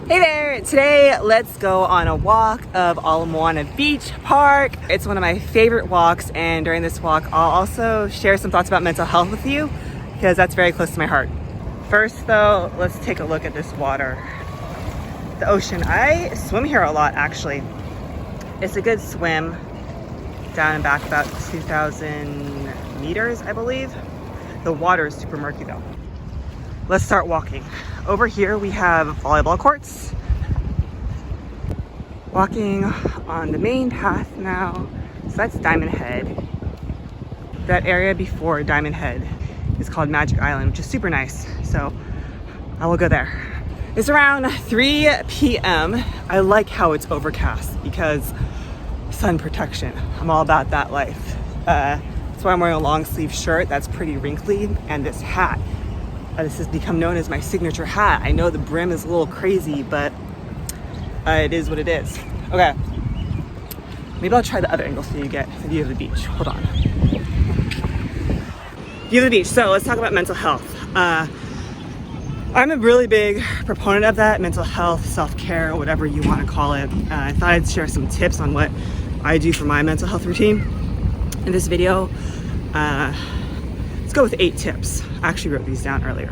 Hey there! Today, let's go on a walk of Ala Moana Beach Park. It's one of my favorite walks, and during this walk, I'll also share some thoughts about mental health with you because that's very close to my heart. First though, let's take a look at this water. The ocean. I swim here a lot actually. It's a good swim, down and back about 2,000 meters, I believe. The water is super murky though. Let's start walking. Over here we have volleyball courts. Walking on the main path now. So that's Diamond Head. That area before Diamond Head is called Magic Island, which is super nice. So I will go there. It's around 3 p.m. I like how it's overcast because sun protection. I'm all about that life. That's why I'm wearing a long sleeve shirt that's pretty wrinkly, and this hat. This has become known as my signature hat. I know the brim is a little crazy, but it is what it is. Okay, maybe I'll try the other angle so you get the view of the beach. Hold on. View of the beach. So let's talk about mental health. I'm a really big proponent of that, mental health, self-care, whatever you want to call it. I thought I'd share some tips on what I do for my mental health routine in this video. Let's go with 8 tips. I actually wrote these down earlier.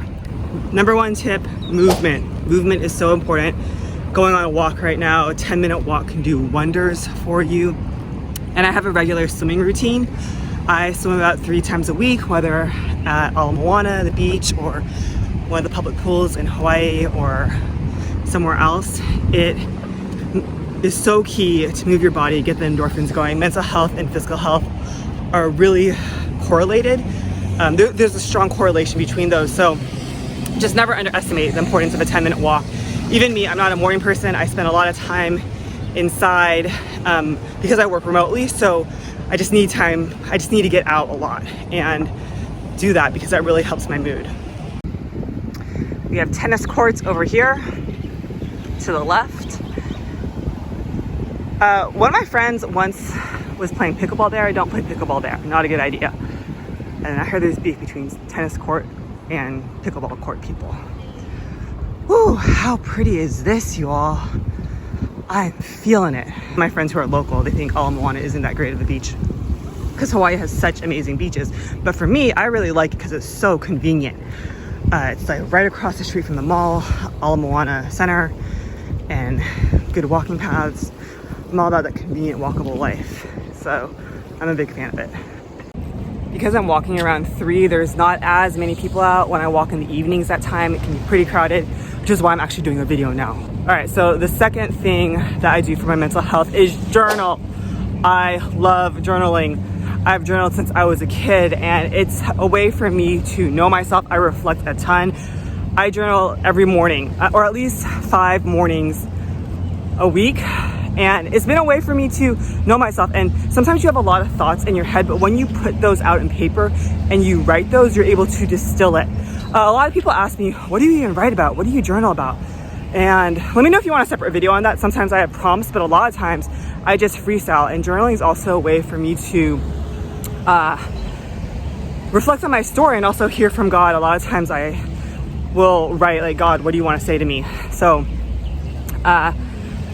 Number 1 tip, movement. Movement is so important. Going on a walk right now, a 10-minute walk can do wonders for you. And I have a regular swimming routine. I swim about 3 times a week, whether at Ala Moana, the beach, or one of the public pools in Hawaii or somewhere else. It is so key to move your body, get the endorphins going. Mental health and physical health are really correlated. There's a strong correlation between those, so just never underestimate the importance of a 10-minute walk. Even me, I'm not a morning person. I spend a lot of time inside because I work remotely, so I just need time. I just need to get out a lot and do that because that really helps my mood. We have tennis courts over here to the left. One of my friends once was playing pickleball there. I don't play pickleball there, not a good idea. And I heard there's beef between tennis court and pickleball court people. Whew, how pretty is this, you all? I'm feeling it. My friends who are local, they think Ala Moana isn't that great of a beach because Hawaii has such amazing beaches. But for me, I really like it because it's so convenient. It's like right across the street from the mall, Ala Moana Center, and good walking paths. I'm all about that convenient, walkable life. So I'm a big fan of it. Because I'm walking around 3, there's not as many people out. When I walk in the evenings, that time it can be pretty crowded, which is why I'm actually doing a video now. All right, so the second thing that I do for my mental health is journal. I love journaling. I've journaled since I was a kid, and it's a way for me to know myself. I reflect a ton. I journal every morning, or at least 5 mornings a week. And it's been a way for me to know myself. And sometimes you have a lot of thoughts in your head, but when you put those out in paper and you write those, you're able to distill it. A lot of people ask me, what do you even write about? What do you journal about? And let me know if you want a separate video on that. Sometimes I have prompts, but a lot of times I just freestyle. And journaling is also a way for me to reflect on my story and also hear from God. A lot of times I will write like, God, what do you want to say to me? So,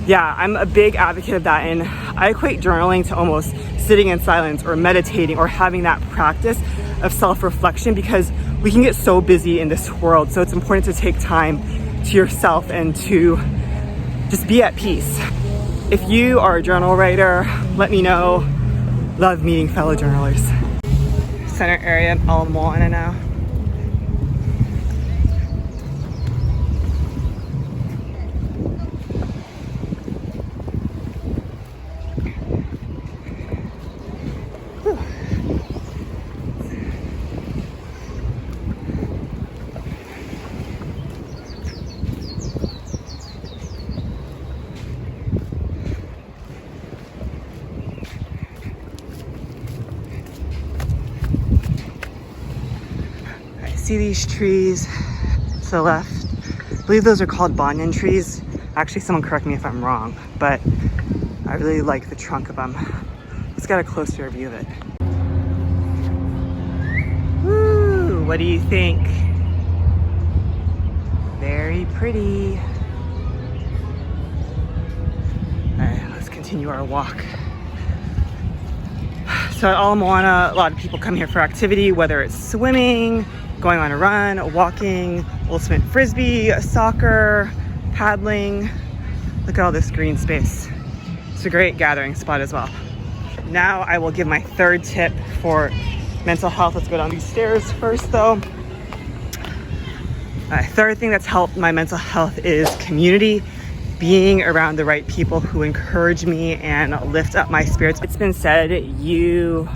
yeah, I'm a big advocate of that, and I equate journaling to almost sitting in silence or meditating or having that practice of self-reflection because we can get so busy in this world. So it's important to take time to yourself and to just be at peace. If you are a journal writer, let me know. Love meeting fellow journalers. Center area, Ala Moana now. See these trees to the left? I believe those are called banyan trees. Actually, someone correct me if I'm wrong, but I really like the trunk of them. Let's get a closer view of it. Woo, what do you think? Very pretty. continue our walk. So at Ala Moana, a lot of people come here for activity, whether it's swimming, going on a run, walking, ultimate frisbee, soccer, paddling. Look at all this green space. It's a great gathering spot as well. Now I will give my third tip for mental health. Let's go down these stairs first though. Third thing that's helped my mental health is community. Being around the right people who encourage me and lift up my spirits. It's been said you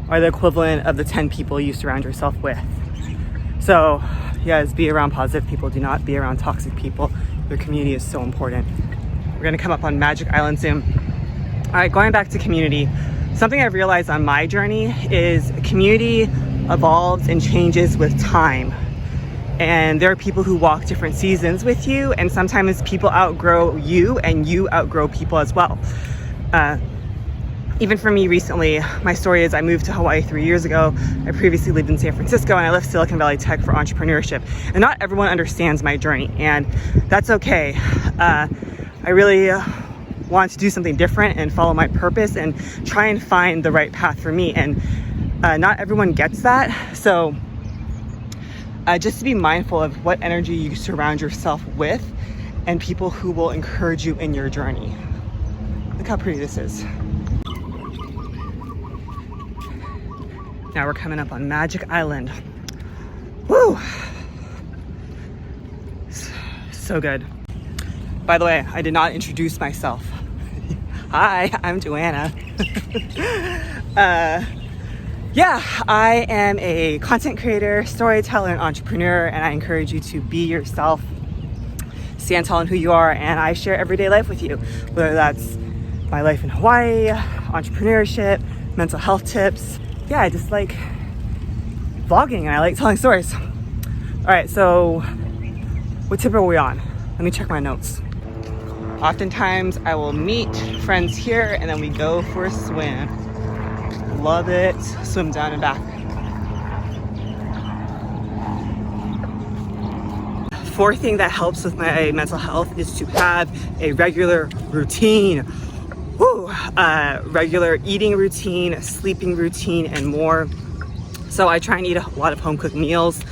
are the equivalent of the 10 people you surround yourself with. So yes, be around positive people. Do not be around toxic people. Your community is so important. We're gonna come up on Magic Island soon. All right, going back to community. Something I've realized on my journey is community evolves and changes with time. And there are people who walk different seasons with you, and sometimes people outgrow you and you outgrow people as well. Even for me recently, my story is I moved to Hawaii 3 years ago. I previously lived in San Francisco and I left Silicon Valley Tech for entrepreneurship. And not everyone understands my journey, and that's okay. I really want to do something different and follow my purpose and try and find the right path for me. And not everyone gets that. So just to be mindful of what energy you surround yourself with and people who will encourage you in your journey. Look how pretty this is. Now we're coming up on Magic Island. Woo! So good. By the way, I did not introduce myself. Hi, I'm Joanna. Yeah, I am a content creator, storyteller, and entrepreneur, and I encourage you to be yourself, stand tall in who you are, and I share everyday life with you, whether that's my life in Hawaii, entrepreneurship, mental health tips. Yeah, I just like vlogging and I like telling stories. All right, so what tip are we on? Let me check my notes. Oftentimes I will meet friends here and then we go for a swim. Love it. Swim down and back. Fourth thing that helps with my mental health is to have a regular routine. Woo! Regular eating routine, sleeping routine, and more. So I try and eat a lot of home-cooked meals.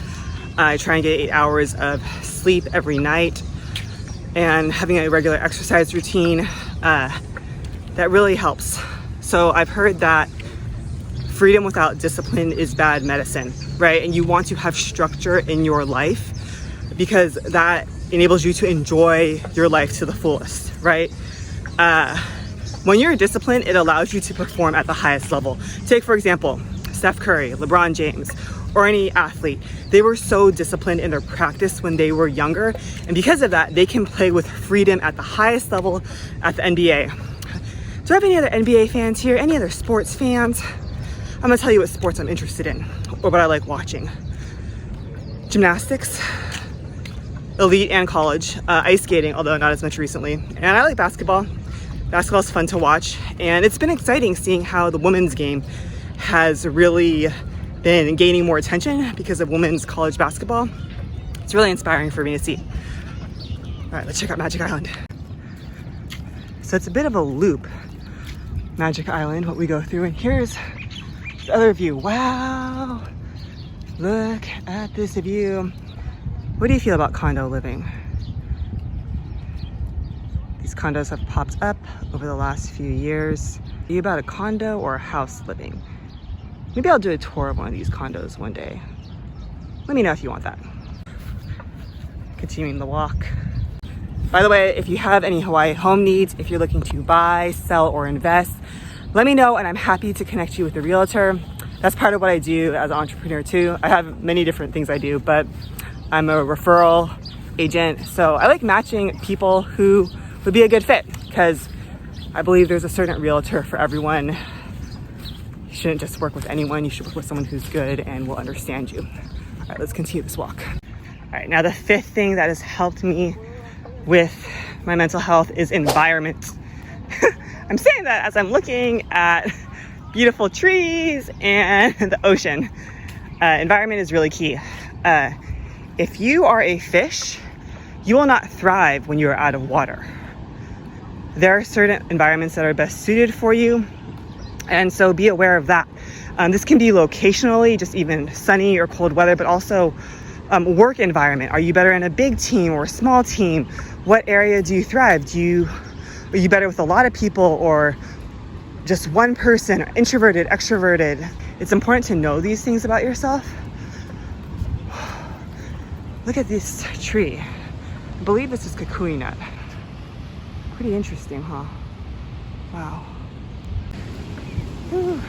I try and get 8 hours of sleep every night, and having a regular exercise routine, that really helps. So I've heard that freedom without discipline is bad medicine, right? And you want to have structure in your life because that enables you to enjoy your life to the fullest, right? When you're disciplined, it allows you to perform at the highest level. Take, for example, Steph Curry, LeBron James, or any athlete. They were so disciplined in their practice when they were younger, and because of that, they can play with freedom at the highest level at the NBA. Do I have any other NBA fans here? Any other sports fans? I'm gonna tell you what sports I'm interested in or what I like watching. Gymnastics, elite and college, ice skating, although not as much recently. And I like basketball. Basketball is fun to watch. And it's been exciting seeing how the women's game has really been gaining more attention because of women's college basketball. It's really inspiring for me to see. All right, let's check out Magic Island. So it's a bit of a loop, Magic Island, what we go through. And here's the other view. Wow, look at this view. What do you feel about condo living? These condos have popped up over the last few years. Are you about a condo or a house living? Maybe I'll do a tour of one of these condos one day. Let me know if you want that. Continuing the walk. By the way, if you have any Hawaii home needs, if you're looking to buy, sell, or invest, let me know and I'm happy to connect you with a realtor. That's part of what I do as an entrepreneur too. I have many different things I do, but I'm a referral agent. So I like matching people who would be a good fit because I believe there's a certain realtor for everyone. You shouldn't just work with anyone. You should work with someone who's good and will understand you. All right, let's continue this walk. All right, now the fifth thing that has helped me with my mental health is environment. I'm saying that as I'm looking at beautiful trees and the ocean. Environment is really key. If you are a fish, you will not thrive when you are out of water. There are certain environments that are best suited for you, and so be aware of that. This can be locationally, just even sunny or cold weather, but also work environment. Are you better in a big team or a small team? What area do you thrive? Are you better with a lot of people or just one person, or introverted, extroverted? It's important to know these things about yourself. Look at this tree. I believe this is kukui nut. Pretty interesting, huh? Wow. Whew.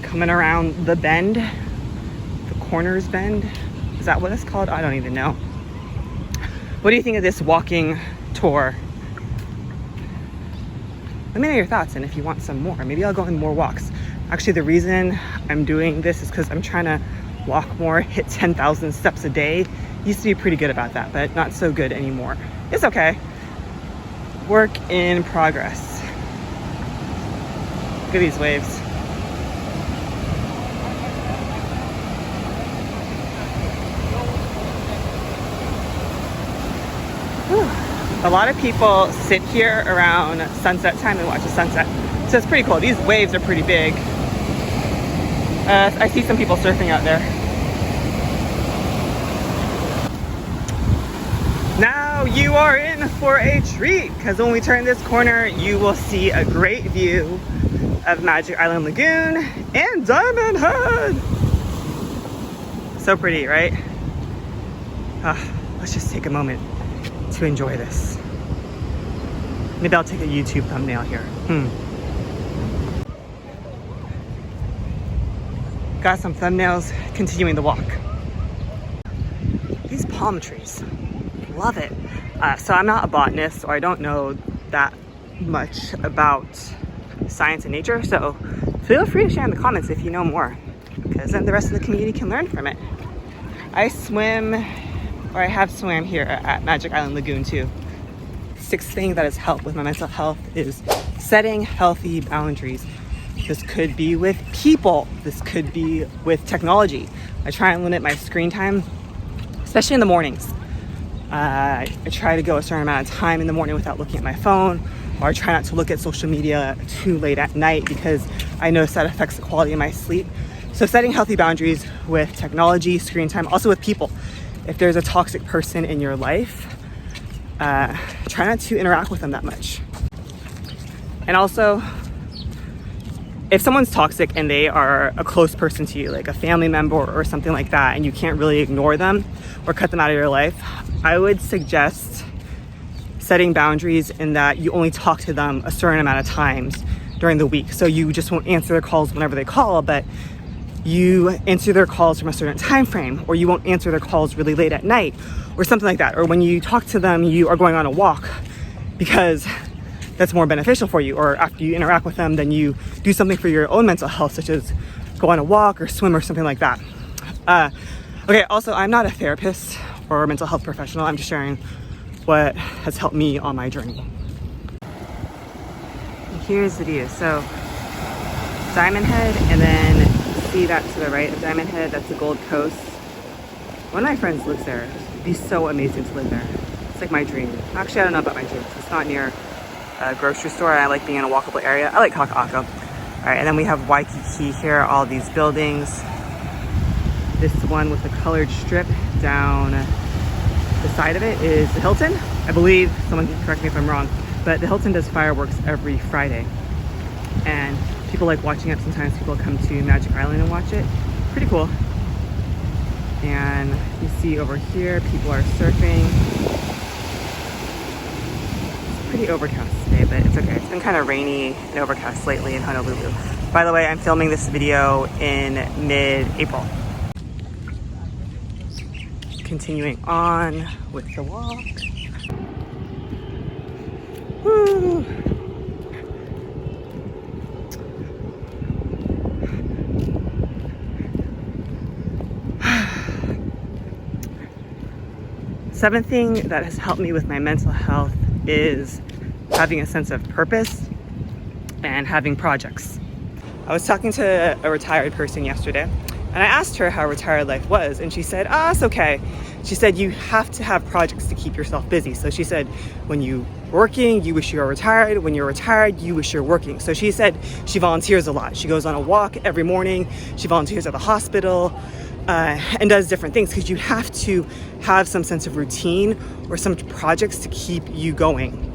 Coming around the bend, the corners bend. Is that what it's called? I don't even know. What do you think of this walking tour? Let me know your thoughts, and if you want some more, maybe I'll go on more walks. Actually, the reason I'm doing this is because I'm trying to walk more, hit 10,000 steps a day. Used to be pretty good about that, but not so good anymore. It's okay. Work in progress. Look at these waves. Whew. A lot of people sit here around sunset time and watch the sunset. So it's pretty cool. These waves are pretty big. I see some people surfing out there. Now you are in for a treat, because when we turn this corner, you will see a great view of Magic Island Lagoon and Diamond Head. So pretty, right? Let's just take a moment to enjoy this. Maybe I'll take a YouTube thumbnail here. Got some thumbnails, continuing the walk. These palm trees. Love it. So I'm not a botanist, so I don't know that much about science and nature, so feel free to share in the comments if you know more, because then the rest of the community can learn from it. I swim, or I have swam here at Magic Island Lagoon too. Sixth thing that has helped with my mental health is setting healthy boundaries. This could be with people, this could be with technology. I try and limit my screen time, especially in the mornings. I try to go a certain amount of time in the morning without looking at my phone, or I try not to look at social media too late at night, because I notice that affects the quality of my sleep. So setting healthy boundaries with technology, screen time, also with people. If there's a toxic person in your life, try not to interact with them that much. And also, if someone's toxic and they are a close person to you, like a family member or something like that, and you can't really ignore them or cut them out of your life, I would suggest setting boundaries in that you only talk to them a certain amount of times during the week. So you just won't answer their calls whenever they call, but you answer their calls from a certain time frame, or you won't answer their calls really late at night or something like that. Or when you talk to them, you are going on a walk because that's more beneficial for you. Or after you interact with them, then you do something for your own mental health, such as go on a walk or swim or something like that. Okay, also, I'm not a therapist or a mental health professional. I'm just sharing what has helped me on my journey. Here's the view. So Diamond Head, and then see that to the right of Diamond Head, that's the Gold Coast. One of my friends lives there. It'd be so amazing to live there. It's like my dream. Actually, I don't know about my dream. It's not near a grocery store. I like being in a walkable area. I like Kaka'ako. All right, and then we have Waikiki here, all these buildings. This one with the colored strip down the side of it is the Hilton. I believe, someone can correct me if I'm wrong, but the Hilton does fireworks every Friday. And people like watching it. Sometimes people come to Magic Island and watch it. Pretty cool. And you see over here, people are surfing. It's pretty overcast today, but it's okay. It's been kind of rainy and overcast lately in Honolulu. By the way, I'm filming this video in mid-April. Continuing on with the walk. Woo! Seventh thing that has helped me with my mental health is having a sense of purpose and having projects. I was talking to a retired person yesterday, And I asked her how retired life was, and she said, it's okay. She said, you have to have projects to keep yourself busy. So she said, when you're working, you wish you were retired. When you're retired, you wish you're working. So she said she volunteers a lot. She goes on a walk every morning. She volunteers at the hospital and does different things because you have to have some sense of routine or some projects to keep you going.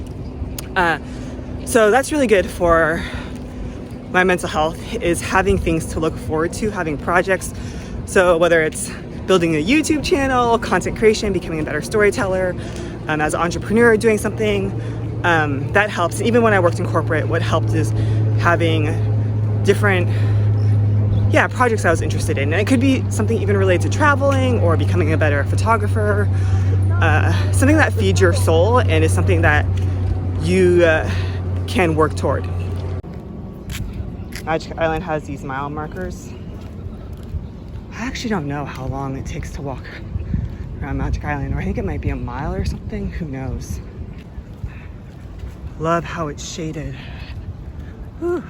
So that's really good for my mental health, is having things to look forward to, having projects. So whether it's building a YouTube channel, content creation, becoming a better storyteller, as an entrepreneur doing something, that helps. Even when I worked in corporate, what helped is having different projects I was interested in. And it could be something even related to traveling or becoming a better photographer, something that feeds your soul and is something that you can work toward. Magic Island has these mile markers. I actually don't know how long it takes to walk around Magic Island, or I think it might be a mile or something, who knows. Love how it's shaded. Whew.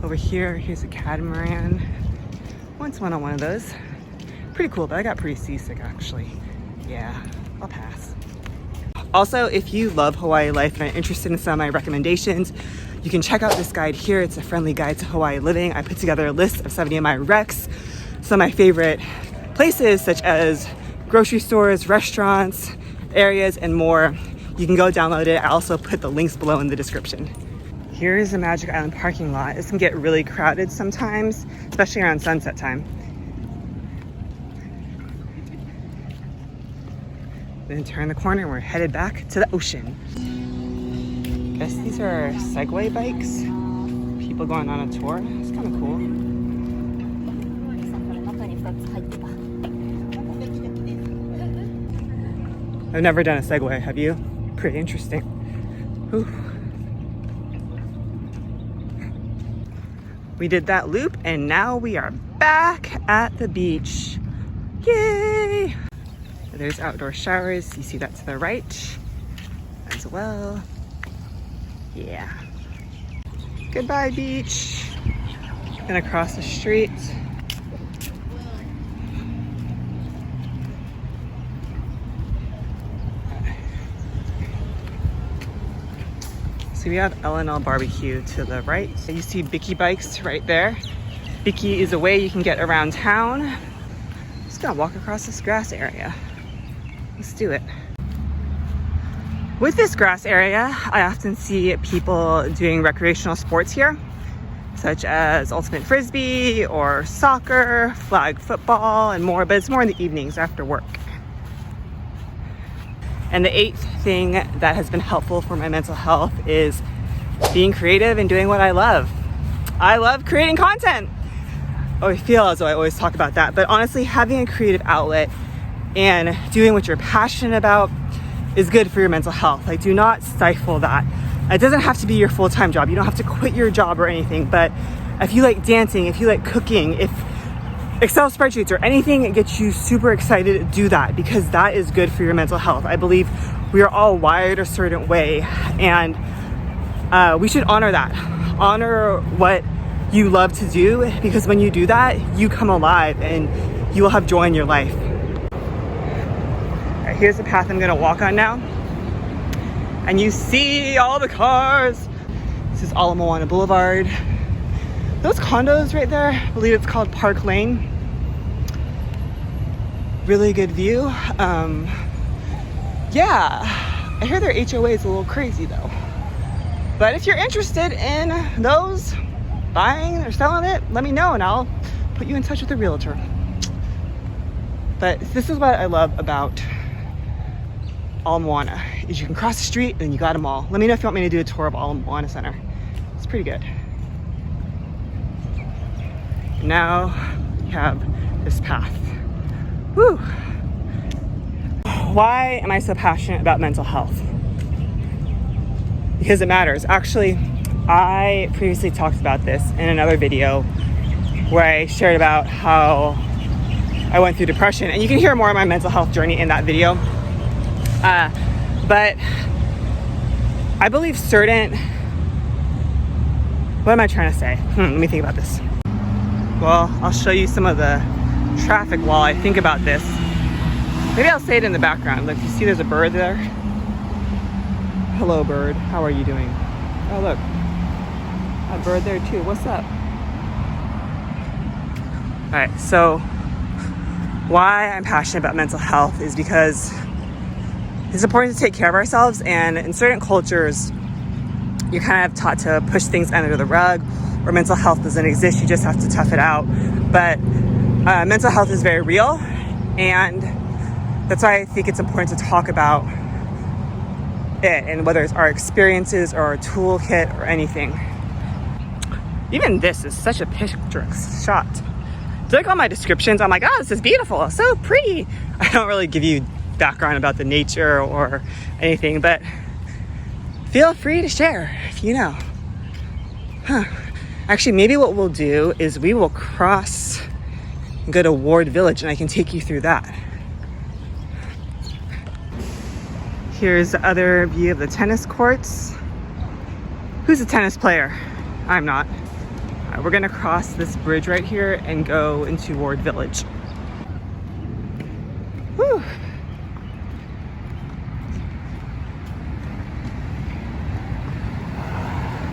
Over here's a catamaran. Once went on one of those. Pretty cool, but I got pretty seasick actually. Yeah, I'll pass. Also, if you love Hawaii life and are interested in some of my recommendations, you can check out this guide here. It's a friendly guide to Hawaii living. I put together a list of 70 of my recs, some of my favorite places such as grocery stores, restaurants, areas, and more. You can go download it. I also put the links below in the description. Here is the Magic Island parking lot. It can get really crowded sometimes, especially around sunset time. Then turn the corner and we're headed back to the ocean. Guess these are Segway bikes. People going on a tour. It's kind of cool. I've never done a Segway, have you? Pretty interesting. Whew. We did that loop and now we are back at the beach. Yay! There's outdoor showers. You see that to the right as well. Yeah. Goodbye, beach. And across the street. So we have L&L Barbecue to the right. You see Bicky bikes right there. Bicky is a way you can get around town. Just gonna walk across this grass area. Let's do it. With this grass area, I often see people doing recreational sports here, such as ultimate frisbee or soccer, flag football, and more, but it's more in the evenings after work. And the 8th thing that has been helpful for my mental health is being creative and doing what I love. I love creating content. Oh, I feel as though I always talk about that, but honestly, having a creative outlet and doing what you're passionate about is good for your mental health. Like, do not stifle that. It doesn't have to be your full-time job. You don't have to quit your job or anything, but if you like dancing, if you like cooking, if Excel spreadsheets or anything that gets you super excited, do that, because that is good for your mental health. I believe we are all wired a certain way, and we should honor that. Honor what you love to do, because when you do that, you come alive and you will have joy in your life. Here's the path I'm gonna walk on now. And you see all the cars. This is Ala Moana Boulevard. Those condos right there, I believe it's called Park Lane. Really good view. Yeah, I hear their HOA is a little crazy though. But if you're interested in those, buying or selling it, let me know and I'll put you in touch with a realtor. But this is what I love about Ala Moana, is you can cross the street and you got them all. Let me know if you want me to do a tour of Ala Moana Center. It's pretty good. Now you have this path. Woo! Why am I so passionate about mental health? Because it matters. Actually, I previously talked about this in another video where I shared about how I went through depression, and you can hear more of my mental health journey in that video. But I believe certain, what am I trying to say? Let me think about this. Well, I'll show you some of the traffic while I think about this. Maybe I'll say it in the background. Look, you see there's a bird there? Hello, bird. How are you doing? Oh, look. A bird there too. What's up? All right, so why I'm passionate about mental health is because it's important to take care of ourselves, and in certain cultures, you're kind of taught to push things under the rug, or mental health doesn't exist, you just have to tough it out. But mental health is very real, and that's why I think it's important to talk about it, and whether it's our experiences or our toolkit or anything. Even this is such a picturesque shot. Do you like all my descriptions? I'm like, oh, this is beautiful, so pretty. I don't really give you background about the nature or anything, but feel free to share if you know. Actually, maybe what we'll do is we will cross and go to Ward Village, and I can take you through that. Here's the other view of the tennis courts. Who's a tennis player? I'm not. We're gonna cross this bridge right here and go into Ward Village. Whew.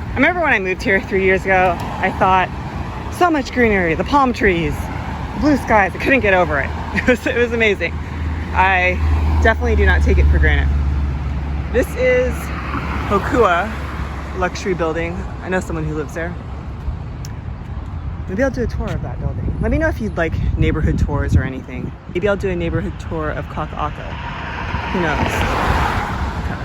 I remember when I moved here 3 years ago, I thought, so much greenery, the palm trees, blue skies, I couldn't get over it. It was amazing. I definitely do not take it for granted. This is Hokua luxury building. I know someone who lives there. Maybe I'll do a tour of that building. Let me know if you'd like neighborhood tours or anything. Maybe I'll do a neighborhood tour of Kaka'aka. Who knows? Okay.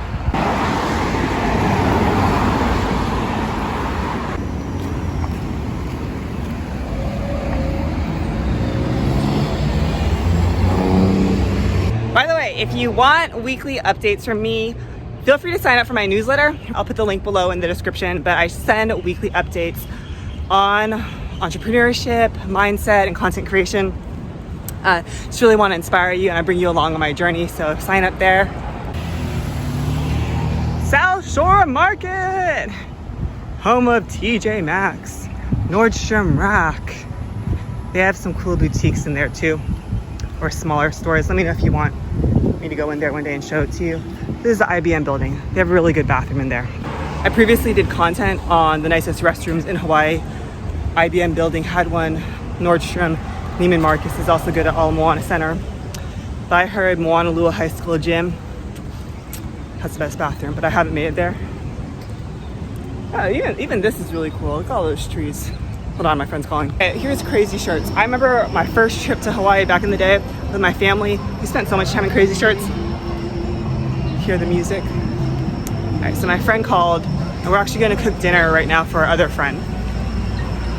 By the way, if you want weekly updates from me, feel free to sign up for my newsletter. I'll put the link below in the description, but I send weekly updates on entrepreneurship, mindset, and content creation. Just really want to inspire you, and I bring you along on my journey, so sign up there. South Shore Market, home of TJ Maxx, Nordstrom Rack. They have some cool boutiques in there too, or smaller stores. Let me know if you want me to go in there one day and show it to you. This is the IBM building. They have a really good bathroom in there. I previously did content on the nicest restrooms in Hawaii. IBM building had one. Nordstrom, Neiman Marcus is also good at Ala Moana Center. But I heard Honolulu High School gym has the best bathroom, but I haven't made it there. Even this is really cool. Look at all those trees. Hold on, my friend's calling. Okay, here's crazy shirts. I remember my first trip to Hawaii back in the day with my family. We spent so much time in crazy shirts. Hear the music. All right, so my friend called, and we're actually gonna cook dinner right now for our other friend.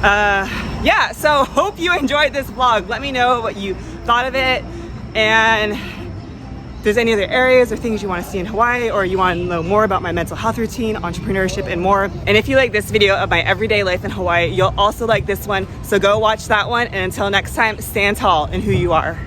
Yeah, so hope you enjoyed this vlog. Let me know what you thought of it, and if there's any other areas or things you want to see in Hawaii, or you want to know more about my mental health routine, entrepreneurship, and more. And if you like this video of my everyday life in Hawaii, you'll also like this one, so go watch that one. And until next time, stand tall in who you are.